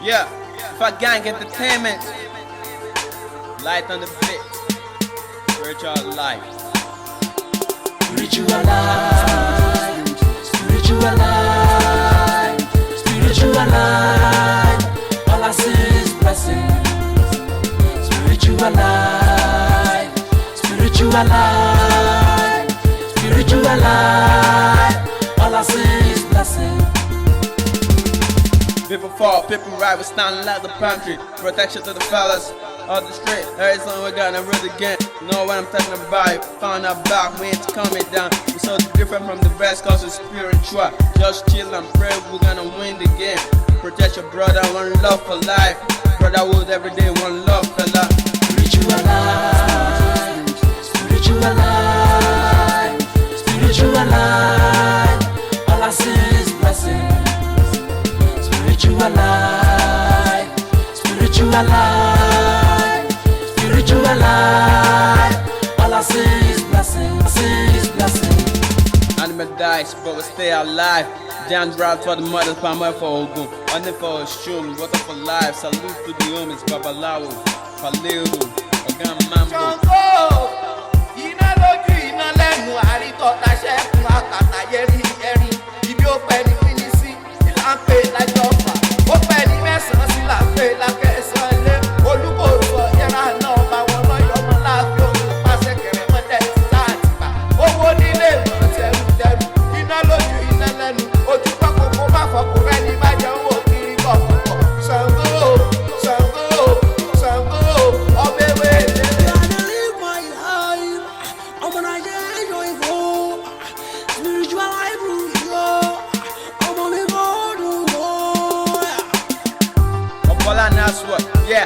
Yeah, Fat Gang Entertainment. Light on the bit. Spiritual life. Spiritual life, spiritual life, spiritual life. All I see is blessing. Spiritual life, spiritual life, spiritual life. All I see is blessing. People fall, people ride, we standing like the pantry. Protection to the fellas of the street. Every song we gonna read again. You know what I'm talking about. Found out back, we ain't coming down. We're so different from the rest cause we're spiritual. Just chill and pray, we're gonna win the game. Protect your brother, one love for life. Brotherhood every day, one love fella. Spiritual life, spiritual life, spiritual life. All I see is blessing. Spiritual life, spiritual life, spiritual life. All I see is blessing, see is blessing. Animal dies, but we stay alive. Down route for the mothers, Palmer for Ogun. Only for Oshun, water for life. Salute to the homies, Babalawo, Paleu, Ogan Mambo. Ṣàngó, iná lójú iná lẹ́nu àrítọ́ta ṣẹ́kùn àkàtà yẹ́rì yẹ́rì. Ibi ó pẹ́ ní fínísì, ìlà ń pè lájọ́ fà. Ó pẹ́ ní mẹ́sàn-án sí là ń pè lákẹ́sàn-án lé. Olúkòso yẹra náà bá wọn lọ́yọ̀ ọmọ láàfin òun pàṣẹ kẹrẹ mọ́tẹ́ ti láti gbà. Owó nílé ìmọ̀ tẹ̀rù tẹ̀rù. Iná lójú iná lẹ́nu. Ojú pákókó má fọkùnrin ní bàjẹ́ owó kiri kọ̀ọ̀kọ̀. Ṣàngó, Ṣàngó, Ṣàngó, ọbẹ̀ wẹ̀lẹ̀. Obola Naswa, yeah.